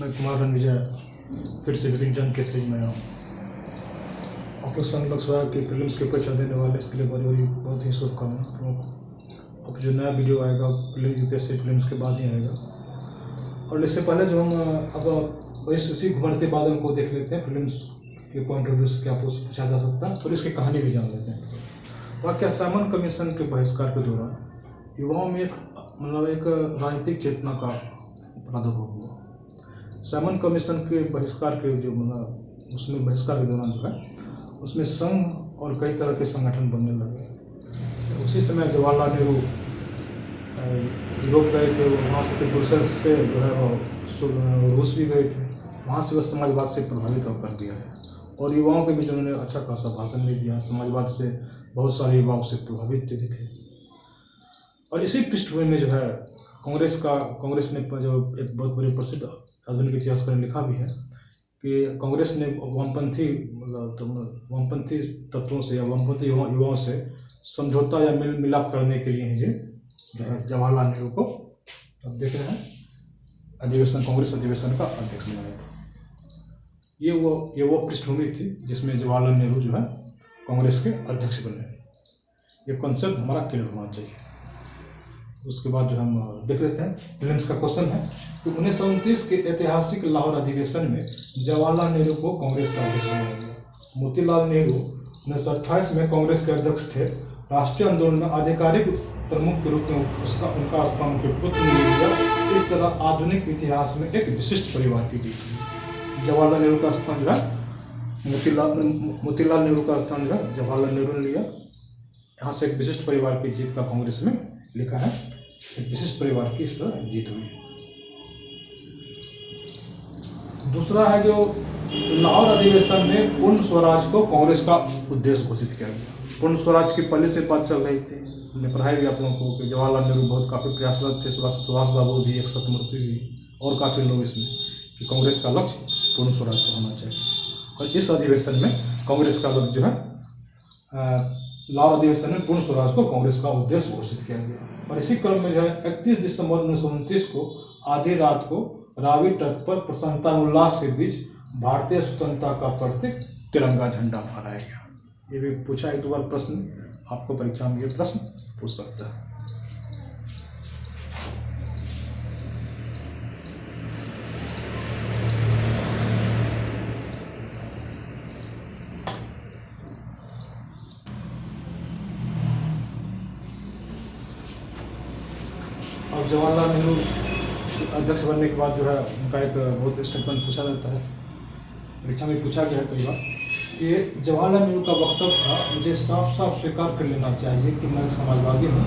मैं कुमार रणविजय फिर से विपिन चंद के सीरीज में आया हूँ। आप लोग संग लक्ष्य की प्रीलिम्स के परीक्षा देने वाले, इसके लिए बड़ी बहुत ही शुभकामनाएं। अब जो नया वीडियो आएगा यूपीएससी प्रीलिम्स के बाद ही आएगा। और इससे पहले जो हम अब उसी घुमरते बादल को देख लेते हैं, प्रीलिम्स के पॉइंट ऑफ व्यू से क्या पूछा जा सकता है, और इसकी कहानी भी जान लेते हैं। वाकया साइमन कमीशन के बहिष्कार के दौरान युवाओं में एक राजनीतिक चेतना का प्रादुर्भाव हुआ। साइमन कमीशन के बहिष्कार के जो उसमें बहिष्कार के दौरान जो है उसमें संघ और कई तरह के संगठन बनने लगे। उसी समय जवाहरलाल नेहरू यूरोप गए थे, वहाँ से फिर ब्रुसेल्स से जो है वो रूस भी गए थे। वहाँ से वह समाजवाद से प्रभावित होकर गया है और युवाओं के बीच उन्होंने अच्छा खासा भाषण भी दिया। समाजवाद से बहुत सारे युवाओं से प्रभावित भी थे। और इसी पृष्ठभूमि में जो है कांग्रेस ने जो एक बहुत बड़े प्रसिद्ध आधुनिक इतिहासकार ने लिखा भी है कि कांग्रेस ने वामपंथी तत्वों से या वामपंथी युवाओं से समझौता या मिलाप करने के लिए जो है जवाहरलाल नेहरू को अब देख रहे हैं कांग्रेस अधिवेशन का अध्यक्ष बनाया था। ये वो पृष्ठभूमि थी जिसमें जवाहरलाल नेहरू जो है कांग्रेस के अध्यक्ष बने। ये कॉन्सेप्ट हमारा क्लियर होना चाहिए। उसके बाद जो हम देख लेते हैं प्रीलिम्स का क्वेश्चन है कि 1929 के ऐतिहासिक लाहौर अधिवेशन में जवाहरलाल नेहरू को कांग्रेस का अध्यक्ष बनाया गया। मोतीलाल नेहरू 1928 में कांग्रेस के अध्यक्ष थे। राष्ट्रीय आंदोलन में आधिकारिक प्रमुख के रूप में उनका स्थान उनके पुत्र ने ले लिया। इस तरह आधुनिक इतिहास में एक विशिष्ट परिवार की जीत हुई। जवाहरलाल नेहरू का स्थान जो है मोतीलाल नेहरू का स्थान जो है जवाहरलाल नेहरू ने लिया। यहाँ से एक विशिष्ट परिवार की जीत का कांग्रेस में लिखा है, एक विशिष्ट परिवार की इस तरह जीत हुई। दूसरा है जो लाहौर अधिवेशन में पूर्ण स्वराज को कांग्रेस का उद्देश्य घोषित किया गया। पूर्ण स्वराज की पहले से बात चल रही थी, हमने पढ़ाई भी आप लोगों को कि जवाहरलाल नेहरू बहुत काफ़ी प्रयासरत थे, सुभाष बाबू भी, एक सत्यमूर्ति भी और काफ़ी लोग इसमें कि कांग्रेस का लक्ष्य पूर्ण स्वराज का होना चाहिए। और इस अधिवेशन में कांग्रेस का लक्ष्य जो है लाहौर अधिवेशन में पूर्ण स्वराज को कांग्रेस का उद्देश्य घोषित किया गया। और इसी क्रम में जो है 31 दिसंबर 1929 को आधी रात को रावी तट पर प्रसन्नता उल्लास के बीच भारतीय स्वतंत्रता का प्रतीक तिरंगा झंडा फहराया गया। ये भी पूछा एक दो बार प्रश्न, आपको परीक्षा में ये प्रश्न पूछ सकता है। और जवाहरलाल नेहरू अध्यक्ष बनने के बाद जो है उनका एक बहुत स्टेटमेंट पूछा जाता है, परीक्षा में पूछा गया है कई बार कि जवाहरलाल नेहरू का वक्तव्य था, मुझे साफ साफ स्वीकार कर लेना चाहिए कि मैं एक समाजवादी हूँ,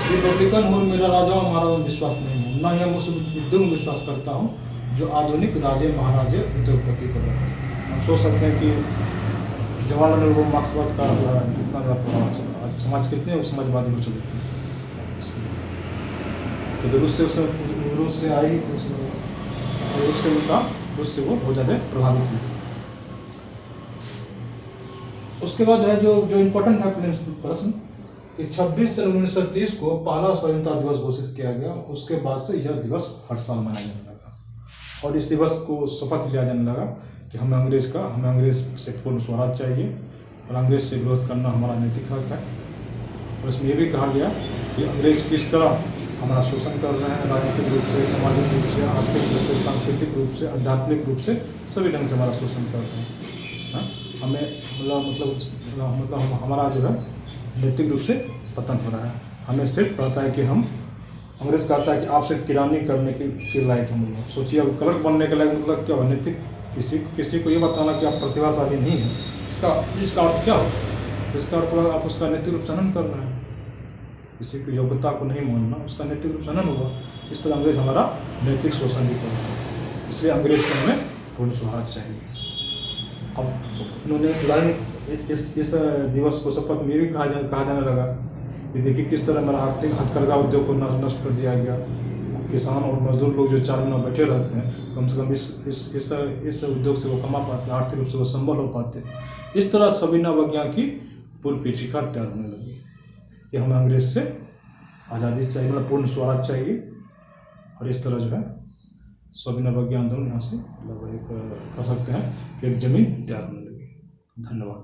रिपब्लिकन हूँ, मेरा राजाओं महाराजाओं में विश्वास नहीं है, न ही हम उस उद्योग में विश्वास करता हूँ जो आधुनिक राजे महाराजे उद्योगपति कर रहे हैं। हम सोच सकते हैं कि जवाहरलाल नेहरू को मार्क्सवाद का जो है कितना ज़्यादा प्रभाव चला, आज समाज कितने समाजवादी हो चुके थे। तो रूस से आई तो रूस से वो बहुत ज़्यादा प्रभावित हुई थी। उसके बाद है जो इम्पोर्टेंट है प्रश्न कि 26 जनवरी 1930 को पहला स्वतंत्रता दिवस घोषित किया गया। उसके बाद से यह दिवस हर साल मनाया जाने लगा और इस दिवस को शपथ लिया जाने लगा कि हमें अंग्रेज से पूर्ण स्वराज चाहिए और अंग्रेज से विरोध करना हमारा नैतिक हक है। और इसमें यह भी कहा गया कि अंग्रेज किस तरह हमारा शोषण कर रहे हैं, राजनीतिक रूप से, सामाजिक रूप से, आर्थिक रूप से, सांस्कृतिक रूप से, आध्यात्मिक रूप से, सभी ढंग से हमारा शोषण कर रहे हैं। हमें मतलब हमारा जो है नैतिक रूप से पतन हो रहा है। हमें सिर्फ कहता है कि अंग्रेज कहता है कि आप सिर्फ किरानी करने के लायक हम लोग। सोचिए अब क्लर्क बनने के लायक मतलब क्या, नैतिक किसी को ये बताना कि आप प्रतिभाशाली नहीं हैं, इसका अर्थ क्या होगा? इसका अर्थ आप उसका नैतिक रूप से हनन कर रहे हैं। किसी की योग्यता को नहीं मानना, उसका नैतिक रूप से हनन होगा। इस तरह अंग्रेज हमारा नैतिक शोषण भी कर रहा है, इसलिए अंग्रेज से हमें पूर्ण स्वराज चाहिए। अब उन्होंने इस दिवस को शपथ में भी कहा जाने लगा कि देखिए किस तरह हमारा आर्थिक हथकरघा उद्योग को नष्ट कर दिया गया। किसान और मजदूर लोग जो 4 महीना बैठे रहते हैं, कम से कम इस उद्योग से वो कमा पाते, आर्थिक रूप से वो संबल हो पाते। इस तरह सविना अवज्ञा की पूर्व पीछिका तैयार होने लगी कि हमें अंग्रेज से आज़ादी चाहिए, मतलब पूर्ण स्वराज चाहिए। और इस तरह जो है स्वाभिनव अवज्ञा आंदोलन यहाँ से मतलब एक कह सकते हैं कि एक जमीन तैयार होने लगी। धन्यवाद।